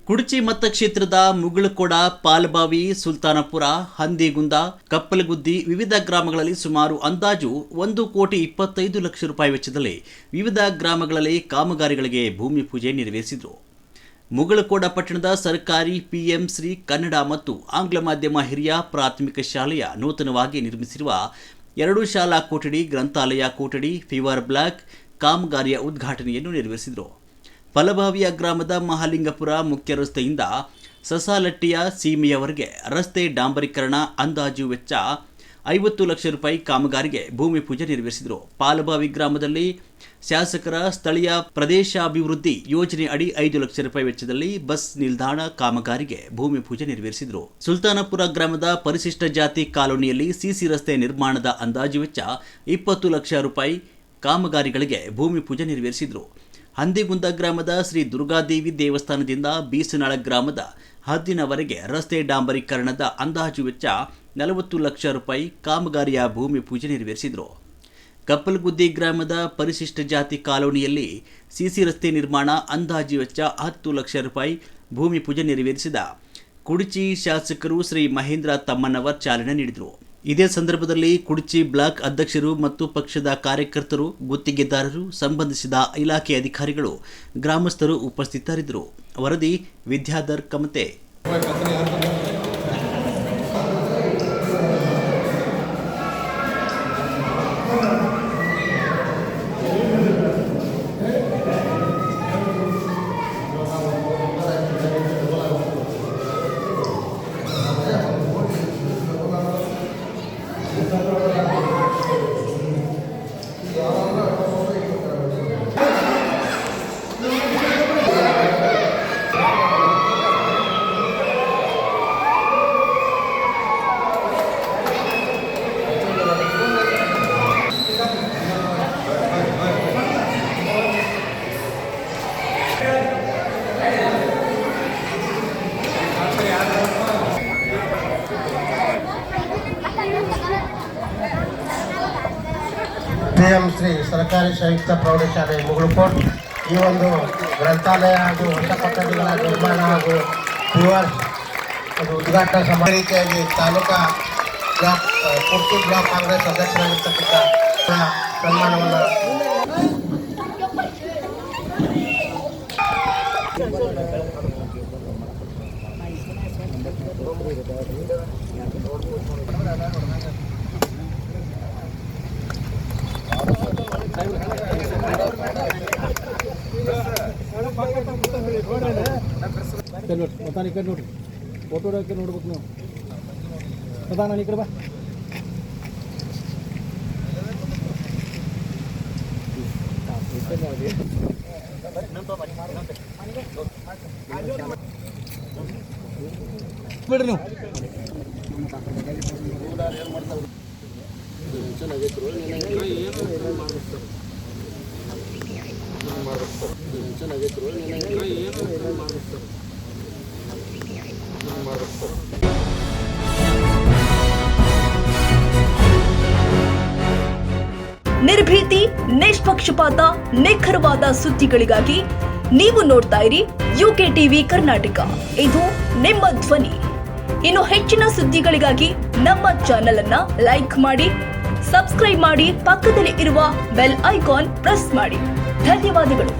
ಕುಡಚಿ ಮತಕ್ಷೇತ್ರದ ಮುಗಳಕೋಡ, ಪಾಲಬಾವಿ, ಸುಲ್ತಾನಪುರ, ಹಂದಿಗುಂದ, ಕಪ್ಪಲಗುದ್ದಿ ವಿವಿಧ ಗ್ರಾಮಗಳಲ್ಲಿ ಸುಮಾರು ಅಂದಾಜು 1,25,00,000 ರೂಪಾಯಿ ವೆಚ್ಚದಲ್ಲಿ ವಿವಿಧ ಗ್ರಾಮಗಳಲ್ಲಿ ಕಾಮಗಾರಿಗಳಿಗೆ ಭೂಮಿ ಪೂಜೆ ನೆರವೇರಿಸಿದರು. ಮುಗಳಕೋಡ ಪಟ್ಟಣದ ಸರ್ಕಾರಿ ಪಿಎಂ ಶ್ರೀ ಕನ್ನಡ ಮತ್ತು ಆಂಗ್ಲ ಮಾಧ್ಯಮ ಹಿರಿಯ ಪ್ರಾಥಮಿಕ ಶಾಲೆಯ ನೂತನವಾಗಿ ನಿರ್ಮಿಸಿರುವ 2 ಶಾಲಾ ಕೊಠಡಿ, ಗ್ರಂಥಾಲಯ ಕೊಠಡಿ, ಫೀವರ್ ಬ್ಲಾಕ್ ಕಾಮಗಾರಿಯ ಉದ್ಘಾಟನೆಯನ್ನು ನೆರವೇರಿಸಿದರು. ಫಲಭಾವಿಯ ಗ್ರಾಮದ ಮಹಾಲಿಂಗಪುರ ಮುಖ್ಯ ರಸ್ತೆಯಿಂದ ಸಸಾಲಟ್ಟಿಯ ಸೀಮೆಯವರೆಗೆ ರಸ್ತೆ ಡಾಂಬರೀಕರಣ ಅಂದಾಜು ವೆಚ್ಚ 50 ಲಕ್ಷ ರೂಪಾಯಿ ಕಾಮಗಾರಿಗೆ ಭೂಮಿ ಪೂಜೆ ನೆರವೇರಿಸಿದರು. ಪಾಲಭಾವಿ ಗ್ರಾಮದಲ್ಲಿ ಶಾಸಕರ ಸ್ಥಳೀಯ ಪ್ರದೇಶಾಭಿವೃದ್ಧಿ ಯೋಜನೆ ಅಡಿ 5 ಲಕ್ಷ ರೂಪಾಯಿ ವೆಚ್ಚದಲ್ಲಿ ಬಸ್ ನಿಲ್ದಾಣ ಕಾಮಗಾರಿಗೆ ಭೂಮಿ ಪೂಜೆ ನೆರವೇರಿಸಿದರು. ಸುಲ್ತಾನಪುರ ಗ್ರಾಮದ ಪರಿಶಿಷ್ಟ ಜಾತಿ ಕಾಲೋನಿಯಲ್ಲಿ ಸಿಸಿ ರಸ್ತೆ ನಿರ್ಮಾಣದ ಅಂದಾಜು ವೆಚ್ಚ 20 ಲಕ್ಷ ರೂಪಾಯಿ ಕಾಮಗಾರಿಗಳಿಗೆ ಭೂಮಿ ಪೂಜೆ ನೆರವೇರಿಸಿದರು. ಹಂದಿಗುಂದ ಗ್ರಾಮದ ಶ್ರೀ ದುರ್ಗಾದೇವಿ ದೇವಸ್ಥಾನದಿಂದ ಬೀಸನಾಳ ಗ್ರಾಮದ ಹದ್ದಿನವರೆಗೆ ರಸ್ತೆ ಡಾಂಬರೀಕರಣದ ಅಂದಾಜು ವೆಚ್ಚ 40 ಲಕ್ಷ ರೂಪಾಯಿ ಕಾಮಗಾರಿಯ ಭೂಮಿ ಪೂಜೆ ನೆರವೇರಿಸಿದರು. ಕಪ್ಪಲಗುದ್ದಿ ಗ್ರಾಮದ ಪರಿಶಿಷ್ಟ ಜಾತಿ ಕಾಲೋನಿಯಲ್ಲಿ ಸಿಸಿ ರಸ್ತೆ ನಿರ್ಮಾಣ ಅಂದಾಜು ವೆಚ್ಚ 10 ಲಕ್ಷ ರೂಪಾಯಿ ಭೂಮಿ ಪೂಜೆ ನೆರವೇರಿಸಿದ ಕುಡಚಿ ಶಾಸಕರು ಶ್ರೀ ಮಹೇಂದ್ರ ತಮ್ಮಣ್ಣವರ್ ಚಾಲನೆ ನೀಡಿದರು. ಇದೇ ಸಂದರ್ಭದಲ್ಲಿ ಕುಡಚಿ ಬ್ಲಾಕ್ ಅಧ್ಯಕ್ಷರು ಮತ್ತು ಪಕ್ಷದ ಕಾರ್ಯಕರ್ತರು, ಗುತ್ತಿಗೆದಾರರು, ಸಂಬಂಧಿಸಿದ ಇಲಾಖೆ ಅಧಿಕಾರಿಗಳು, ಗ್ರಾಮಸ್ಥರು ಉಪಸ್ಥಿತರಿದ್ದರು. ವರದಿ ವಿದ್ಯಾಧರ್ ಕಮತೆ. ಪಿಎಂ ಶ್ರೀ ಸರ್ಕಾರಿ ಸಂಯುಕ್ತ ಪ್ರೌಢಶಾಲೆ ಮುಗಳಕೋಟ್ ಈ ಒಂದು ಗ್ರಂಥಾಲಯ ಹಾಗೂ ಹೊಸ ಕೊಠಡಿಗಳ ನಿರ್ಮಾಣ ಹಾಗೂ ಉದ್ಘಾಟನಾ ಸಮಾರಂಭ ರೀತಿಯಾಗಿ ತಾಲೂಕಾ ಬ್ಲಾಕ್ ಕುಡಚಿ ಬ್ಲಾಕ್ ಕಾಂಗ್ರೆಸ್ ಅಧ್ಯಕ್ಷರಾಗಿರ್ತಕ್ಕಂಥ ಸನ್ಮಾನವನ್ನು ನೋಡ್ರಿ ಫೋಟೋ ನೋಡ್ಬೇಕು ನೀವು ಅದ ನಾನು ಈ ಕಡೆ ಬಾ ಬಿಡ್ರಿ ನೀವು ನಿರ್ಭೀತಿ, ನಿಷ್ಪಕ್ಷಪಾತ, ನಿಖರವಾದ ಸುದ್ದಿಗಳಿಗಾಗಿ ನೀವು ನೋಡ್ತಾ ಇರಿ ಯುಕೆ ಟಿವಿ ಕರ್ನಾಟಕ. ಇದು ನಿಮ್ಮ ಧ್ವನಿ. ಇನ್ನು ಹೆಚ್ಚಿನ ಸುದ್ದಿಗಳಿಗಾಗಿ ನಮ್ಮ ಚಾನೆಲ್ ಅನ್ನ ಲೈಕ್ ಮಾಡಿ, ಸಬ್ಸ್ಕ್ರೈಬ್ ಮಾಡಿ, ಪಕ್ಕದಲ್ಲಿ ಇರುವ ಬೆಲ್ ಐಕಾನ್ ಪ್ರೆಸ್ ಮಾಡಿ. ಧನ್ಯವಾದಗಳು.